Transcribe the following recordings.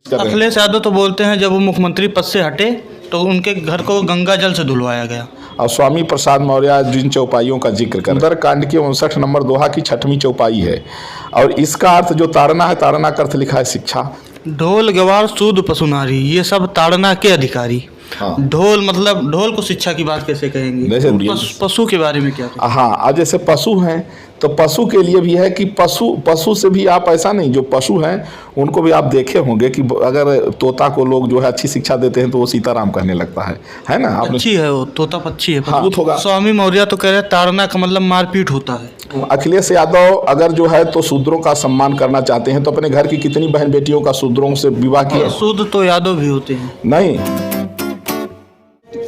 अखिलेश यादव तो बोलते हैं जब वो मुख्यमंत्री पद से हटे तो उनके घर को गंगा जल से धुलवाया गया। और स्वामी प्रसाद मौर्य जिन चौपाइयों का जिक्र कर सुंदरकांड की 59 नंबर दोहा की 6वीं चौपाई है और इसका अर्थ जो ताड़ना है, ताड़ना का अर्थ लिखा है शिक्षा। ढोल गवार सूद पशु नारी ये सब ताड़ना के अधिकारी। हाँ। ढोल मतलब ढोल को शिक्षा की बात कैसे कहेंगे? जैसे पशु के बारे में क्या कहेंगे? हाँ, अब जैसे पशु हैं तो पशु के लिए भी है कि पशु से भी आप ऐसा नहीं, जो पशु हैं उनको भी आप देखे होंगे कि अगर तोता को लोग जो है अच्छी शिक्षा देते हैं तो वो सीताराम कहने लगता है ना? आपने अच्छी है वो तोता पक्षी है। हाँ, होगा। स्वामी मौर्य तो कह रहे हैं ताड़ना का मतलब मारपीट होता है। अखिलेश यादव अगर जो है तो शूद्रों का सम्मान करना चाहते हैं तो अपने घर की कितनी बहन बेटियों का शूद्रों से विवाह किया? शूद्र तो यादव भी होते हैं। नहीं।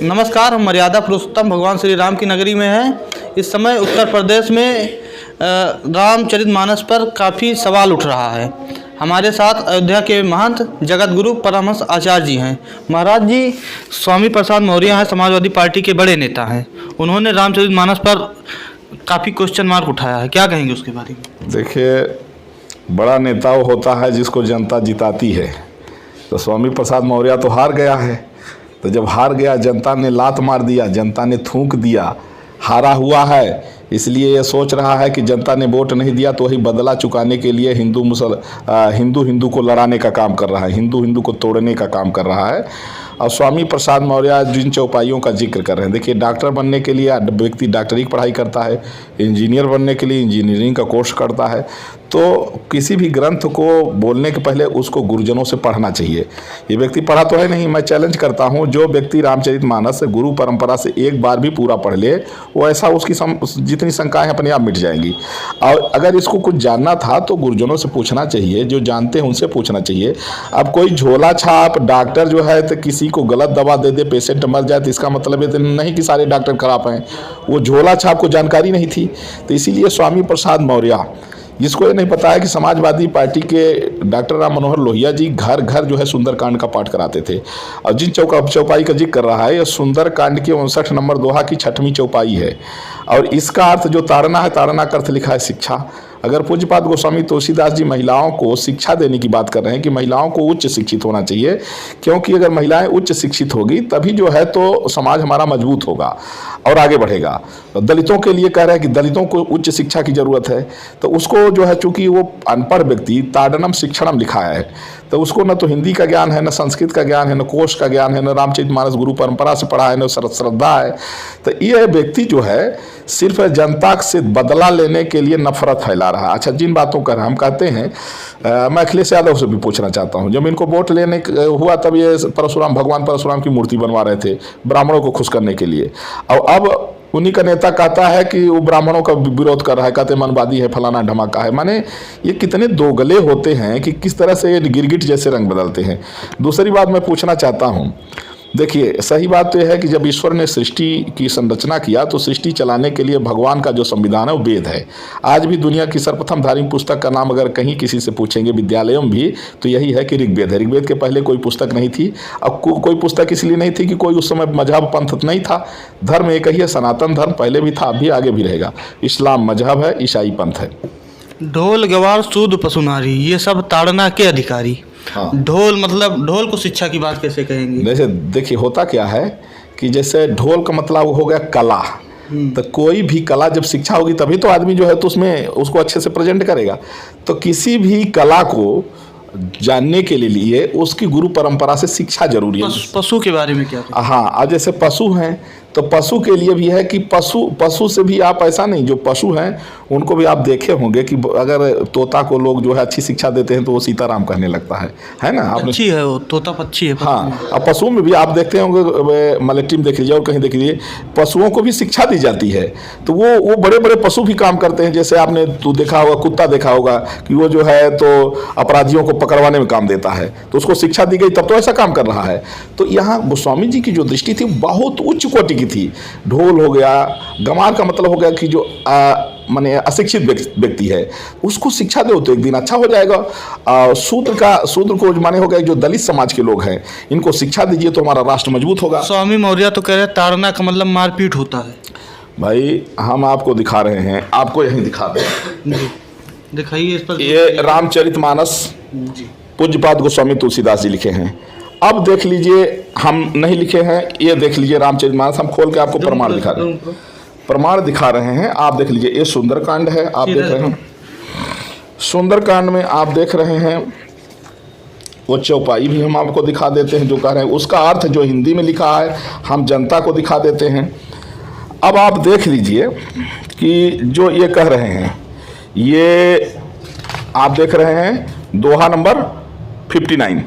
नमस्कार, हम मर्यादा पुरुषोत्तम भगवान श्री राम की नगरी में हैं। इस समय उत्तर प्रदेश में रामचरितमानस पर काफ़ी सवाल उठ रहा है। हमारे साथ अयोध्या के महंत जगत गुरु परमहंस आचार्य जी हैं। महाराज जी, स्वामी प्रसाद मौर्य हैं, समाजवादी पार्टी के बड़े नेता हैं। उन्होंने रामचरितमानस पर काफ़ी क्वेश्चन मार्क उठाया है, क्या कहेंगे उसके बारे में? देखिए, बड़ा नेता वो होता है जिसको जनता जिताती है। तो स्वामी प्रसाद मौर्य तो हार गया है, तो जब हार गया जनता ने लात मार दिया, जनता ने थूक दिया, हारा हुआ है, इसलिए ये सोच रहा है कि जनता ने वोट नहीं दिया तो वही बदला चुकाने के लिए हिंदू को लड़ाने का काम कर रहा है, हिंदू को तोड़ने का काम कर रहा है। और स्वामी प्रसाद मौर्य जिन चौपाइयों का जिक्र कर रहे हैं, देखिए, डॉक्टर बनने के लिए व्यक्ति डॉक्टरी की पढ़ाई करता है, इंजीनियर बनने के लिए इंजीनियरिंग का कोर्स करता है। तो किसी भी ग्रंथ को बोलने के पहले उसको गुरुजनों से पढ़ना चाहिए। ये व्यक्ति पढ़ा तो है नहीं, मैं चैलेंज करता हूँ, जो व्यक्ति रामचरितमानस से गुरु परंपरा से एक बार भी पूरा पढ़ ले, वो ऐसा उसकी जितनी शंकाएं अपने आप मिट जाएंगी। और अगर इसको कुछ जानना था तो गुरुजनों से पूछना चाहिए, जो जानते हैं उनसे पूछना चाहिए। अब कोई झोला छाप डॉक्टर जो है तो किसी को गलत दवा दे दे, पेशेंट मर जाए, तो इसका मतलब ये नहीं कि सारे डॉक्टर खराब हैं। वो झोला छाप को जानकारी नहीं थी। तो इसीलिए स्वामी प्रसाद मौर्य, जिसको ये नहीं पता है कि समाजवादी पार्टी के डॉक्टर राम मनोहर लोहिया जी घर घर जो है सुंदरकांड का पाठ कराते थे। और जिन चौपाई का जिक्र कर रहा है, यह सुंदरकांड की 59 नंबर दोहा की 6वीं चौपाई है और इसका अर्थ जो ताड़ना है, ताड़ना का अर्थ लिखा है शिक्षा। अगर पूज्यपाद गोस्वामी तुलसीदास जी महिलाओं को शिक्षा देने की बात कर रहे हैं कि महिलाओं को उच्च शिक्षित होना चाहिए, क्योंकि अगर महिलाएं उच्च शिक्षित होगी तभी जो है तो समाज हमारा मजबूत होगा और आगे बढ़ेगा। दलितों के लिए कह रहे हैं कि दलितों को उच्च शिक्षा की ज़रूरत है, तो उसको जो है चूँकि वो अनपढ़ व्यक्ति, ताड़नम शिक्षणम लिखा है, तो उसको न तो हिंदी का ज्ञान है, न संस्कृत का ज्ञान है, न कोश का ज्ञान है, न रामचरितमानस गुरु परंपरा से पढ़ा है, न श्रद्धा है। तो ये व्यक्ति जो है सिर्फ जनता से बदला लेने के लिए नफरत फैला रहा है। अच्छा, जिन बातों का हम कहते हैं, मैं अखिलेश यादव से भी पूछना चाहता हूँ, जब इनको वोट लेने हुआ तब ये भगवान परशुराम की मूर्ति बनवा रहे थे ब्राह्मणों को खुश करने के लिए, और अब उन्हीं का नेता कहता है कि वो ब्राह्मणों का विरोध कर रहा है, कहते मनवादी है, फलाना धमाका है। माने ये कितने दोगले होते हैं कि किस तरह से ये गिरगिट जैसे रंग बदलते हैं। दूसरी बात मैं पूछना चाहता हूँ, देखिए, सही बात तो यह है कि जब ईश्वर ने सृष्टि की संरचना किया तो सृष्टि चलाने के लिए भगवान का जो संविधान है वो वेद है। आज भी दुनिया की सर्वप्रथम धार्मिक पुस्तक का नाम अगर कहीं किसी से पूछेंगे विद्यालयों में भी, तो यही है कि ऋग्वेद है। ऋग्वेद के पहले कोई पुस्तक नहीं थी। अब कोई पुस्तक इसलिए नहीं थी कि कोई उस समय मजहब पंथ नहीं था। धर्म एक ही है, सनातन धर्म पहले भी था, अभी आगे भी रहेगा। इस्लाम मजहब है, ईसाई पंथ है। ढोल गवार सूद पशु नारी ये सब ताड़ना के अधिकारी। हाँ। ढोल मतलब ढोल को शिक्षा की बात कैसे कहेंगे? जैसे देखिए, होता क्या है कि जैसे ढोल का मतलब हो गया कला। तो कोई भी कला जब शिक्षा होगी तभी तो आदमी जो है तो उसमें उसको अच्छे से प्रेजेंट करेगा। तो किसी भी कला को जानने के लिए उसकी गुरु परंपरा से शिक्षा जरूरी है। पशु के बारे में क्या? हाँ, अब जैसे पशु हैं तो पशु के लिए भी है कि पशु से भी आप ऐसा नहीं, जो पशु हैं उनको भी आप देखे होंगे कि अगर तोता को लोग जो है अच्छी शिक्षा देते हैं तो वो सीताराम कहने लगता है ना? आपने अच्छी है वो तोता पक्षी है। हाँ, अब पशुओं में भी आप देखते होंगे, मलेट्री में देख लीजिए और कहीं देख लीजिए, पशुओं को भी शिक्षा दी जाती है। तो वो बड़े बड़े पशु भी काम करते हैं। जैसे आपने देखा होगा, कुत्ता देखा होगा कि वो जो है तो अपराधियों को पकड़वाने में काम देता है, तो उसको शिक्षा दी गई तब तो ऐसा काम कर रहा है। तो यहाँ गोस्वामी जी की जो दृष्टि थी बहुत उच्च कोटि की थी। ढोल हो गया, गंवार का मतलब हो गया कि जो माने अशिक्षित व्यक्ति है उसको शिक्षा दो तो एक दिन अच्छा हो जाएगा। शूद्र को माने हो गया जो दलित समाज के लोग हैं, इनको शिक्षा दीजिए तो हमारा राष्ट्र मजबूत होगा। स्वामी मौर्य तो कह रहे हैं ताड़ना का मतलब मारपीट होता है। भाई, हम आपको दिखा रहे हैं, आपको यहीं दिखा रहे हैं, दिखाइए इस पर। ये रामचरितमानस पूज्यपाद गोस्वामी तुलसीदास जी लिखे हैं। अब देख लीजिए, हम नहीं लिखे हैं, ये देख लीजिए रामचरितमानस, हम खोल के आपको प्रमाण दिखा रहे हैं, प्रमाण दिखा रहे हैं। आप देख लीजिए, ये सुंदरकांड है, आप देख रहे हैं। सुंदरकांड में आप देख रहे हैं, वो चौपाई भी हम आपको दिखा देते हैं जो कह रहे हैं, उसका अर्थ जो हिंदी में लिखा है हम जनता को दिखा देते हैं। अब आप देख लीजिए कि जो ये कह रहे हैं, ये आप देख रहे हैं दोहा नंबर 59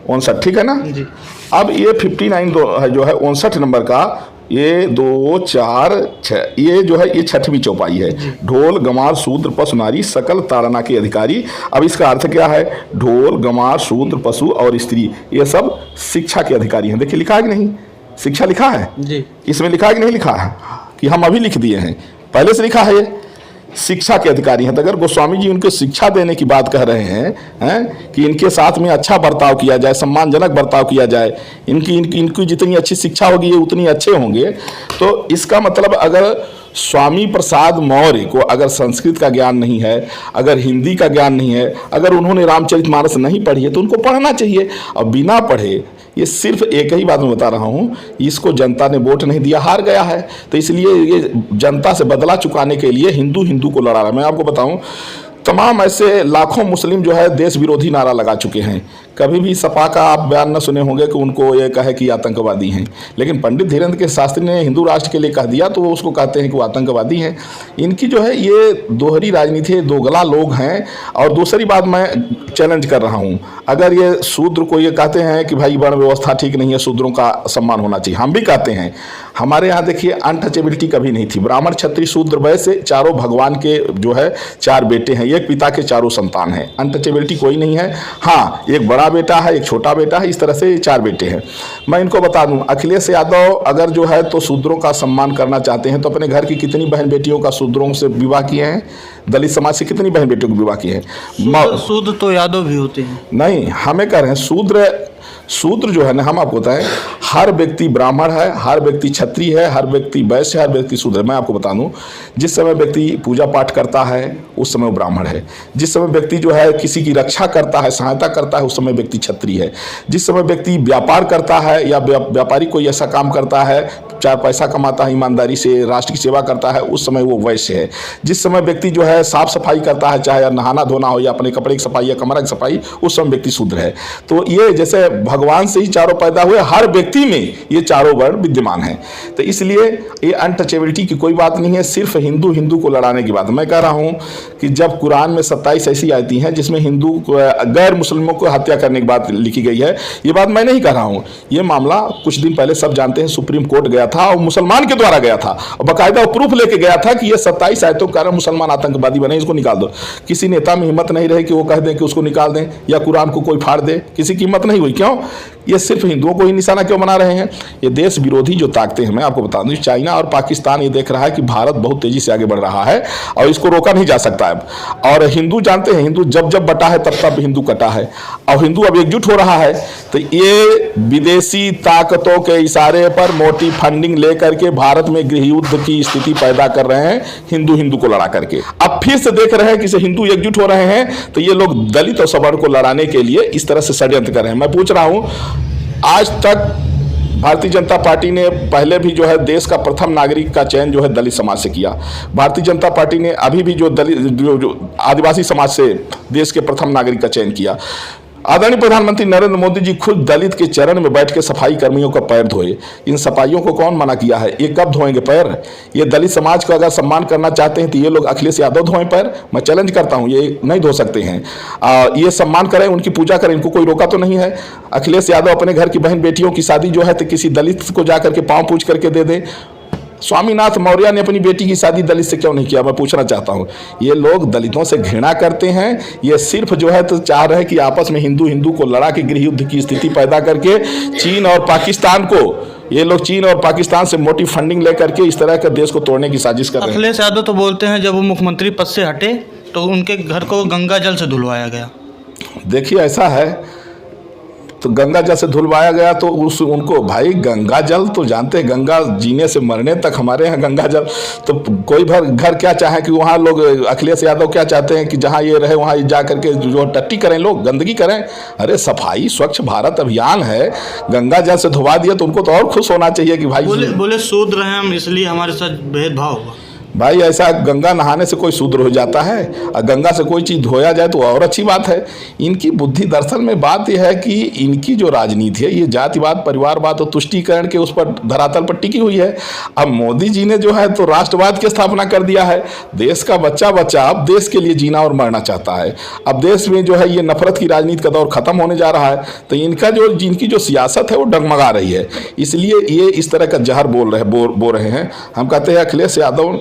59, ठीक है ना जी। अब ये 59 जो है 59 नंबर का, ये 2 4 6, ये जो है ये 6वीं चौपाई है। ढोल गमार शूद्र पशु नारी सकल ताड़ना के अधिकारी। अब इसका अर्थ क्या है? ढोल गमार शूद्र पशु और स्त्री, ये सब शिक्षा के अधिकारी हैं। देखिए लिखा है कि नहीं, शिक्षा लिखा है जी, इसमें लिखा है कि नहीं लिखा है, कि हम अभी लिख दिए हैं, पहले से लिखा है ये शिक्षा के अधिकारी हैं। तो अगर गोस्वामी जी उनके शिक्षा देने की बात कह रहे हैं कि इनके साथ में अच्छा बर्ताव किया जाए, सम्मानजनक बर्ताव किया जाए, इनकी जितनी अच्छी शिक्षा होगी ये उतनी अच्छे होंगे, तो इसका मतलब अगर स्वामी प्रसाद मौर्य को अगर संस्कृत का ज्ञान नहीं है, अगर हिंदी का ज्ञान नहीं है, अगर उन्होंने रामचरितमानस नहीं पढ़ी है, तो उनको पढ़ना चाहिए। और बिना पढ़े, ये सिर्फ एक ही बात मैं बता रहा हूँ, इसको जनता ने वोट नहीं दिया, हार गया है, तो इसलिए ये जनता से बदला चुकाने के लिए हिंदू को लड़ा रहा है। मैं आपको बताऊँ, तमाम ऐसे लाखों मुस्लिम जो है देश विरोधी नारा लगा चुके हैं। कभी भी सपा का आप बयान न सुने होंगे कि उनको ये कहे कि आतंकवादी हैं, लेकिन पंडित धीरेन्द्र के शास्त्री ने हिंदू राष्ट्र के लिए कह दिया तो वो उसको कहते हैं कि वो आतंकवादी हैं। इनकी जो है ये दोहरी राजनीति, दोगला लोग हैं। और दूसरी बात मैं चैलेंज कर रहा हूँ, अगर ये शूद्र को ये कहते हैं कि भाई वर्ण व्यवस्था ठीक नहीं है, शूद्रों का सम्मान होना चाहिए, हम भी कहते हैं। हमारे यहाँ देखिए अनटचेबिलिटी कभी नहीं थी। ब्राह्मण क्षत्रिय शूद्र वैश्य चारों भगवान के जो है 4 बेटे हैं, एक पिता के चारों संतान हैं, अनटचेबिलिटी कोई नहीं है। हाँ, एक बड़ा बेटा है, एक छोटा बेटा है, इस तरह से 4 बेटे हैं। मैं इनको बता दूं, अखिलेश यादव अगर जो है तो शूद्रों का सम्मान करना चाहते हैं तो अपने घर की कितनी बहन बेटियों का शूद्रों से विवाह किए हैं? दलित समाज से कितनी बहन बेटियों को विवाह किए हैं? शूद्र तो यादव भी होते हैं। नहीं, हमें कह रहे हैं शूद्र जो है ना, हम आपको बताएं, हर व्यक्ति ब्राह्मण है, हर व्यक्ति क्षत्रिय है, हर व्यक्ति वैश्य है, हर व्यक्ति शूद्र है। मैं आपको बता दूं, जिस समय व्यक्ति पूजा पाठ करता है उस समय वो ब्राह्मण है, जिस समय व्यक्ति जो है किसी की रक्षा करता है, सहायता करता है, उस समय व्यक्ति क्षत्रिय है, जिस समय व्यक्ति व्यापार करता है या व्यापारी कोई ऐसा काम करता है, 4 पैसा कमाता है, ईमानदारी से राष्ट्र की सेवा करता है, उस समय वो वैश्य है। जिस समय व्यक्ति जो है साफ सफाई करता है, चाहे नहाना धोना हो या अपने कपड़े की सफाई या कमरा की सफाई, उस समय व्यक्ति शूद्र है। तो ये जैसे भगवान से ही चारों पैदा हुए, हर व्यक्ति में ये चारों वर्ण विद्यमान है। तो इसलिए ये अनटचेबिलिटी की कोई बात नहीं है, सिर्फ हिंदू को लड़ाने की बात। मैं कह रहा हूँ कि जब कुरान में 27 ऐसी आयतें हैं जिसमें हिंदू गैर मुस्लिमों को हत्या करने की बात लिखी गई है, ये बात मैं नहीं कह रहा हूँ। ये मामला कुछ दिन पहले सब जानते हैं, सुप्रीम कोर्ट गया था और मुसलमान के द्वारा गया था और बाकायदा प्रूफ लेके गया था कि ये 27 आयतों के कारण मुसलमान आतंकवादी बने, इसको निकाल दो। किसी नेता में हिम्मत नहीं रही कि वो कह दें कि उसको निकाल दें या कुरान को कोई फाड़ दे, किसी की हिम्मत नहीं हुई। क्यों? ये सिर्फ हिंदुओं को ही निशाना क्यों बना रहे हैं? ये देश विरोधी जो ताकतें हैं, मैं आपको बता दूं, चाइना और पाकिस्तान ये देख रहा है कि भारत बहुत तेजी से आगे बढ़ रहा है और इसको रोका नहीं जा सकता है। और हिंदू जानते हैं, हिंदू जब बटा है तब हिंदू कटा है और हिंदू अब एकजुट हो रहा है। तो ये विदेशी ताकतों के इशारे पर मोटी फंडिंग लेकर के भारत में गृह युद्ध की स्थिति पैदा कर रहे हैं, हिंदू को लड़ा करके। अब फिर से देख रहे हैं कि हिंदू एकजुट हो रहे हैं, तो ये लोग दलित और सवर्ण को लड़ाने के लिए इस तरह से षड्यंत्र कर रहे हैं। मैं पूछ रहा हूं, आज तक भारतीय जनता पार्टी ने पहले भी जो है देश का प्रथम नागरिक का चयन जो है दलित समाज से किया। भारतीय जनता पार्टी ने अभी भी जो आदिवासी समाज से देश के प्रथम नागरिक का चयन किया। आदरणीय प्रधानमंत्री नरेंद्र मोदी जी खुद दलित के चरण में बैठ के सफाई कर्मियों का पैर धोए। इन सफाइयों को कौन मना किया है? ये कब धोएंगे पैर? ये दलित समाज का अगर सम्मान करना चाहते हैं तो ये लोग अखिलेश यादव धोएं पैर? मैं चैलेंज करता हूं, ये नहीं धो सकते हैं। ये सम्मान करें, उनकी पूजा करें, इनको कोई रोका तो नहीं है। अखिलेश यादव अपने घर की बहन बेटियों की शादी जो है तो किसी दलित को जाकर के पाँव पूछ करके दे दें। स्वामीनाथ मौर्य ने अपनी बेटी की शादी दलित से क्यों नहीं किया? मैं पूछना चाहता हूं। ये लोग दलितों से घृणा करते हैं, ये सिर्फ जो है तो चाह रहे हैं कि आपस में हिंदू को लड़ा के गृह युद्ध की स्थिति पैदा करके चीन और पाकिस्तान को, ये लोग चीन और पाकिस्तान से मोटी फंडिंग लेकर के इस तरह के देश को तोड़ने की साजिश कर रहे हैं। अखिलेश यादव तो बोलते हैं जब वो मुख्यमंत्री पद से हटे तो उनके घर को गंगा जल से धुलवाया गया। देखिए ऐसा है तो गंगा जल से धुलवाया गया। तो उनको भाई गंगा जल तो जानते हैं, गंगा जीने से मरने तक हमारे यहाँ गंगा जल। तो कोई घर क्या चाहे कि वहाँ लोग, अखिलेश यादव क्या चाहते हैं कि जहाँ ये रहे वहाँ जा करके जो टट्टी करें, लोग गंदगी करें। अरे सफाई स्वच्छ भारत अभियान है, गंगा जल से धुलवा दिया तो उनको तो और खुश होना चाहिए कि भाई बोले शूद्र हैं हम इसलिए हमारे साथ भेदभाव हुआ। भाई ऐसा गंगा नहाने से कोई शूद्र हो जाता है, और गंगा से कोई चीज़ धोया जाए तो और अच्छी बात है। इनकी बुद्धि दरअसल में बात यह है कि इनकी जो राजनीति है ये जातिवाद, परिवारवाद और तुष्टीकरण के उस पर धरातल पर टिकी हुई है। अब मोदी जी ने जो है तो राष्ट्रवाद की स्थापना कर दिया है। देश का बच्चा अब देश के लिए जीना और मरना चाहता है। अब देश में जो है ये नफरत की राजनीति का दौर खत्म होने जा रहा है। तो इनकी जो सियासत है वो डगमगा रही है, इसलिए ये इस तरह का जहर बोल रहे हैं। हम कहते हैं अखिलेश यादव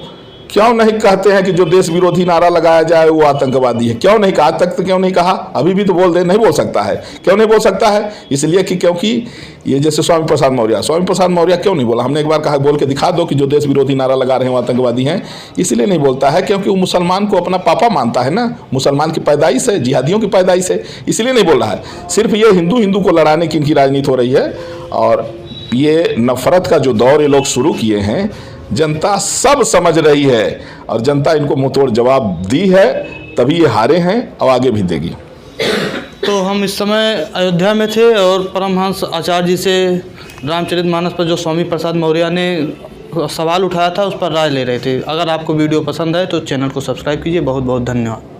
क्यों नहीं कहते हैं कि जो देश विरोधी नारा लगाया जाए वो आतंकवादी है? क्यों नहीं कहा? आज तक तो क्यों नहीं कहा? अभी भी तो नहीं बोल सकता है। क्यों नहीं बोल सकता है? इसलिए कि क्योंकि ये जैसे स्वामी प्रसाद मौर्य क्यों नहीं बोला? हमने एक बार कहा बोल के दिखा दो कि जो देश विरोधी नारा लगा रहे हैं वो आतंकवादी हैं। इसलिए नहीं बोलता है क्योंकि वो मुसलमान को अपना पापा मानता है ना, मुसलमान की पैदाइश है, जिहादियों की पैदाइश है, इसलिए नहीं बोल रहा है। सिर्फ ये हिंदू को लड़ाने की इनकी राजनीति हो रही है। और ये नफरत का जो दौर ये लोग शुरू किए हैं, जनता सब समझ रही है और जनता इनको मुंहतोड़ जवाब दी है, तभी ये हारे हैं और आगे भी देगी। तो हम इस समय अयोध्या में थे और परमहंस आचार्य जी से रामचरितमानस पर जो स्वामी प्रसाद मौर्य ने सवाल उठाया था उस पर राय ले रहे थे। अगर आपको वीडियो पसंद आए तो चैनल को सब्सक्राइब कीजिए। बहुत बहुत धन्यवाद।